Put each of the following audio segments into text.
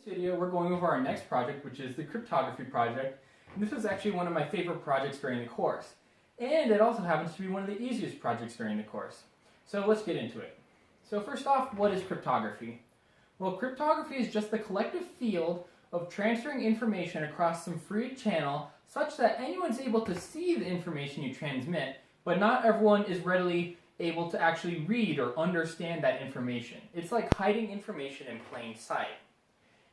video, we're going over our next project, which is the cryptography project. And this was actually one of my favorite projects during the course. And it also happens to be one of the easiest projects during the course. So let's get into it. So first off, what is cryptography? Well, cryptography is just the collective field of transferring information across some free channel such that anyone's able to see the information you transmit, but not everyone is readily able to actually read or understand that information. It's like hiding information in plain sight.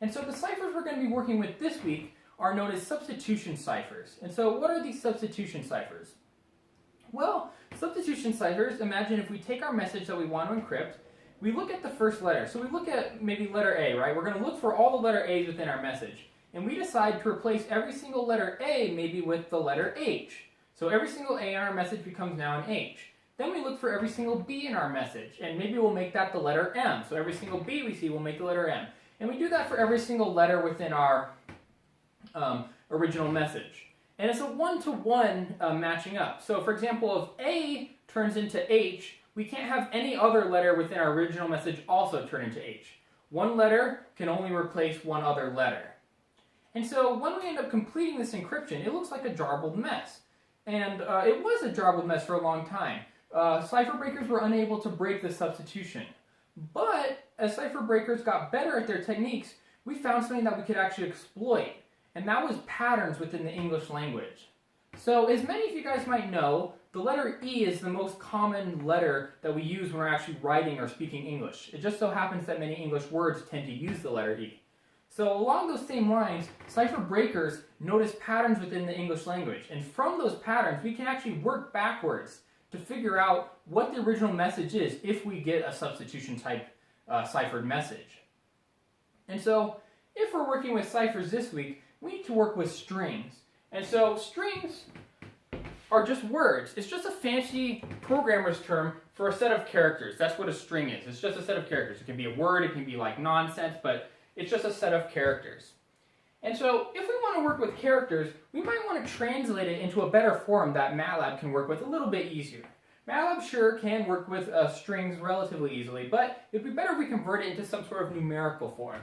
And so the ciphers we're going to be working with this week are known as substitution ciphers. And so what are these substitution ciphers? Well, substitution ciphers, imagine if we take our message that we want to encrypt, we look at the first letter. So we look at maybe letter A, right? We're going to look for all the letter A's within our message. And we decide to replace every single letter A maybe with the letter H. So every single A in our message becomes now an H. Then we look for every single B in our message, and maybe we'll make that the letter M. So every single B we see will make the letter M. And we do that for every single letter within our original message. And it's a one-to-one matching up. So for example, if A turns into H, we can't have any other letter within our original message also turn into H. One letter can only replace one other letter. And so when we end up completing this encryption, it looks like a jarbled mess. And it was a jarbled mess for a long time. Cipher breakers were unable to break the substitution. But as cipher breakers got better at their techniques, we found something that we could actually exploit. And that was patterns within the English language. So as many of you guys might know, the letter E is the most common letter that we use when we're actually writing or speaking English. It just so happens that many English words tend to use the letter E. So along those same lines, cipher breakers notice patterns within the English language. And from those patterns, we can actually work backwards to figure out what the original message is if we get a substitution type ciphered message. And so if we're working with ciphers this week, we need to work with strings. And so strings are just words. It's just a fancy programmer's term for a set of characters. That's what a string is. It's just a set of characters. It can be a word, it can be like nonsense, but it's just a set of characters. And so if we want to work with characters, we might want to translate it into a better form that MATLAB can work with a little bit easier. MATLAB sure can work with strings relatively easily, but it'd be better if we convert it into some sort of numerical form.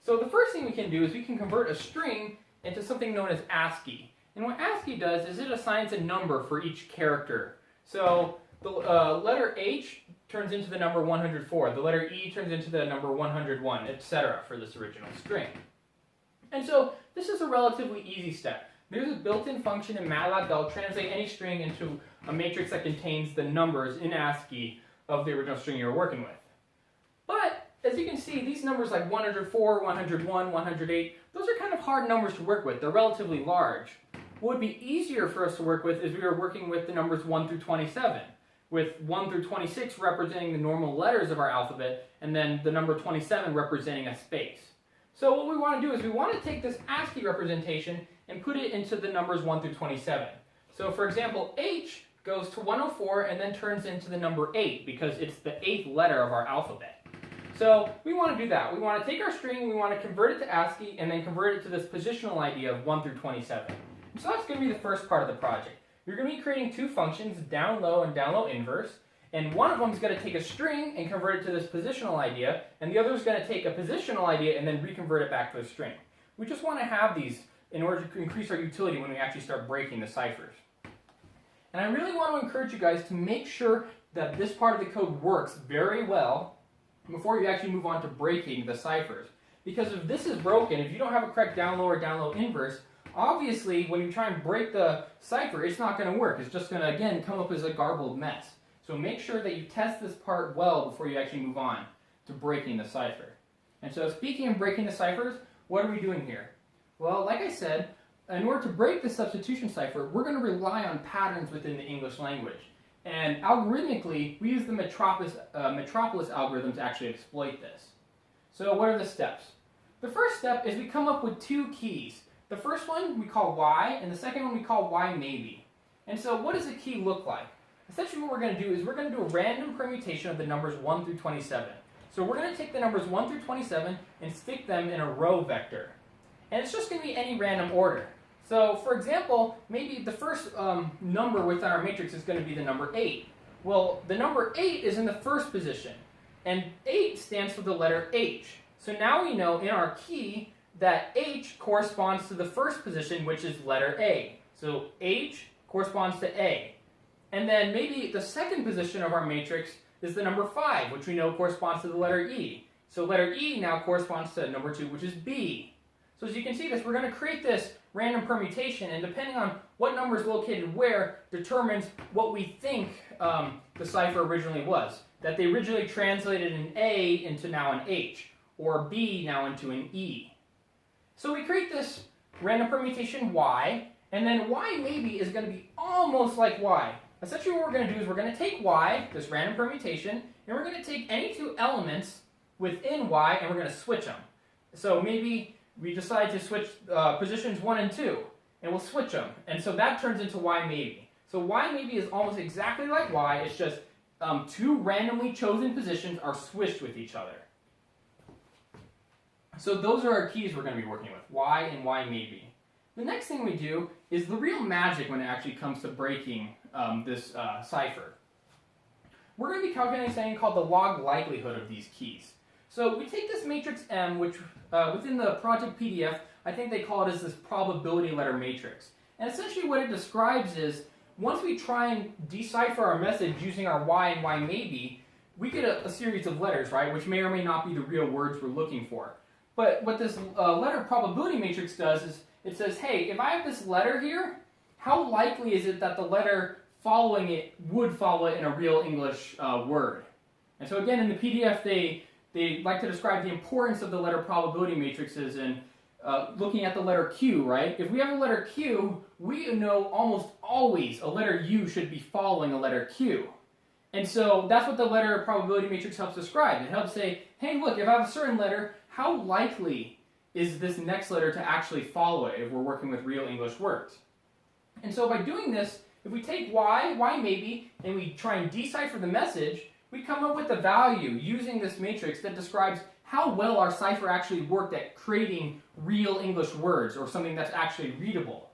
So the first thing we can do is we can convert a string into something known as ASCII. And what ASCII does is it assigns a number for each character. So the letter H turns into the number 104, the letter E turns into the number 101, etc. for this original string. And so this is a relatively easy step. There's a built-in function in MATLAB that will translate any string into a matrix that contains the numbers in ASCII of the original string you're working with. But as you can see, these numbers like 104, 101, 108, those are kind of hard numbers to work with. They're relatively large. What would be easier for us to work with is we were working with the numbers 1 through 27, with 1 through 26 representing the normal letters of our alphabet, and then the number 27 representing a space. So what we want to do is we want to take this ASCII representation and put it into the numbers 1 through 27. So for example, H goes to 104 and then turns into the number 8 because it's the 8th letter of our alphabet. So we want to do that. We want to take our string, we want to convert it to ASCII, and then convert it to this positional idea of 1 through 27. So that's going to be the first part of the project. You're going to be creating two functions, down low and down low inverse, and one of them is going to take a string and convert it to this positional idea, and the other is going to take a positional idea and then reconvert it back to a string. We just want to have these in order to increase our utility when we actually start breaking the ciphers. And I really want to encourage you guys to make sure that this part of the code works very well before you actually move on to breaking the ciphers. Because if this is broken, if you don't have a correct down low or down low inverse, obviously when you try and break the cipher, it's not going to work. It's just going to, again, come up as a garbled mess. So make sure that you test this part well before you actually move on to breaking the cipher. And so speaking of breaking the ciphers, what are we doing here? Well, like I said, in order to break the substitution cipher, we're going to rely on patterns within the English language. And algorithmically, we use the Metropolis Algorithm to actually exploit this. So what are the steps? The first step is we come up with two keys. The first one we call Y, and the second one we call Y maybe. And so what does a key look like? Essentially what we're going to do is we're going to do a random permutation of the numbers 1 through 27. So we're going to take the numbers 1 through 27 and stick them in a row vector. And it's just going to be any random order. So for example, maybe the first number within our matrix is going to be the number 8. Well, the number 8 is in the first position, and 8 stands for the letter H. So now we know in our key that H corresponds to the first position, which is letter A. So H corresponds to A. And then maybe the second position of our matrix is the number 5, which we know corresponds to the letter E. So letter E now corresponds to number 2, which is B. So as you can see this, we're going to create this random permutation, and depending on what number is located where determines what we think the cipher originally was. That they originally translated an A into now an H, or B now into an E. So we create this random permutation Y, and then Y maybe is going to be almost like Y. Essentially what we're going to do is we're going to take Y, this random permutation, and we're going to take any two elements within Y and we're going to switch them. So maybe we decide to switch positions 1 and 2, and we'll switch them. And so that turns into Y maybe. So Y maybe is almost exactly like Y, it's just two randomly chosen positions are switched with each other. So those are our keys we're going to be working with, Y and Y maybe. The next thing we do is the real magic when it actually comes to breaking this cipher. We're going to be calculating something called the log likelihood of these keys. So we take this matrix M, which within the project PDF, I think they call it as this probability letter matrix. And essentially what it describes is, once we try and decipher our message using our Y and Y maybe, we get a series of letters, right, which may or may not be the real words we're looking for. But what this letter probability matrix does is, it says, hey, if I have this letter here, how likely is it that the letter following it would follow it in a real English word? And so again, in the PDF, they like to describe the importance of the letter probability matrices and looking at the letter Q, right? If we have a letter Q, we know almost always a letter U should be following a letter Q. And so that's what the letter probability matrix helps describe. It helps say, hey, look, if I have a certain letter, how likely is this next letter to actually follow it if we're working with real English words? And so by doing this, if we take Y, Y maybe, and we try and decipher the message, we come up with a value using this matrix that describes how well our cipher actually worked at creating real English words, or something that's actually readable.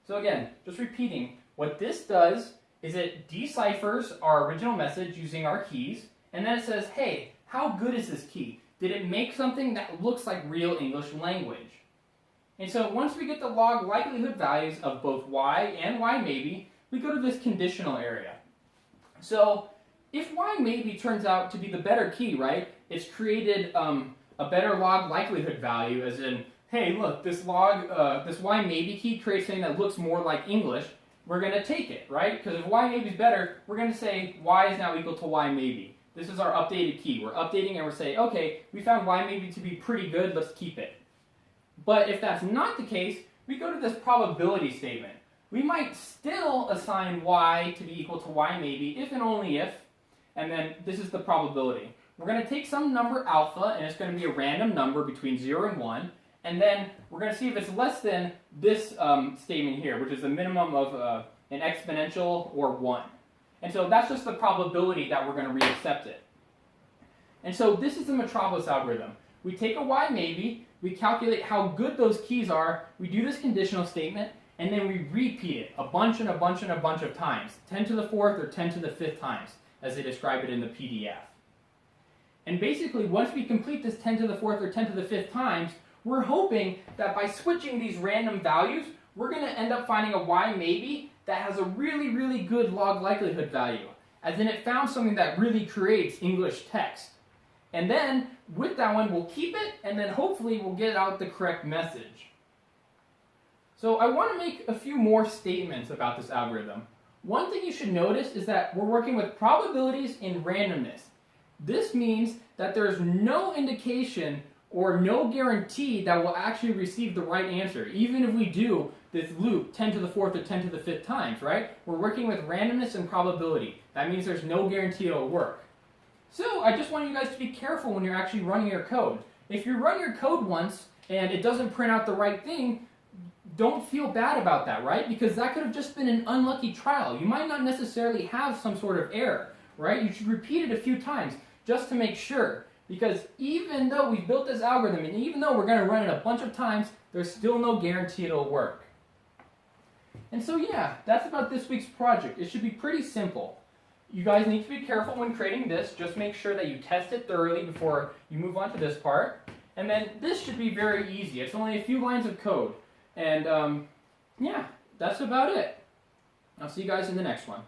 So again, just repeating, what this does is it deciphers our original message using our keys, and then it says, hey, how good is this key? Did it make something that looks like real English language? And so once we get the log likelihood values of both Y and Y maybe, we go to this conditional area. So if Y maybe turns out to be the better key, right, it's created a better log likelihood value, as in, hey, look, this Y maybe key creates something that looks more like English, we're going to take it, right? Because if Y maybe is better, we're going to say Y is now equal to Y maybe. This is our updated key. We're updating and we're saying, okay, we found Y maybe to be pretty good, let's keep it. But if that's not the case, we go to this probability statement. We might still assign Y to be equal to Y maybe, if and only if, and then this is the probability. We're going to take some number alpha, and it's going to be a random number between 0 and 1, and then we're going to see if it's less than this statement here, which is the minimum of an exponential or 1. And so that's just the probability that we're going to reaccept it. And so this is the Metropolis algorithm. We take a Y maybe, we calculate how good those keys are, we do this conditional statement, and then we repeat it a bunch and a bunch and a bunch of times, 10 to the 4th or 10 to the 5th times, as they describe it in the PDF. And basically, once we complete this 10 to the 4th or 10 to the 5th times, we're hoping that by switching these random values, we're going to end up finding a Y maybe that has a really, really good log likelihood value, as in it found something that really creates English text. And then, with that one, we'll keep it, and then hopefully we'll get out the correct message. So I want to make a few more statements about this algorithm. One thing you should notice is that we're working with probabilities in randomness. This means that there's no indication or no guarantee that we'll actually receive the right answer, even if we do this loop 10 to the 4th or 10 to the 5th times, right? We're working with randomness and probability. That means there's no guarantee it'll work. So I just want you guys to be careful when you're actually running your code. If you run your code once and it doesn't print out the right thing, don't feel bad about that, right? Because that could have just been an unlucky trial. You might not necessarily have some sort of error, right? You should repeat it a few times just to make sure. Because even though we built this algorithm, and even though we're going to run it a bunch of times, there's still no guarantee it'll work. And so yeah, that's about this week's project. It should be pretty simple. You guys need to be careful when creating this. Just make sure that you test it thoroughly before you move on to this part. And then this should be very easy. It's only a few lines of code. And yeah, that's about it. I'll see you guys in the next one.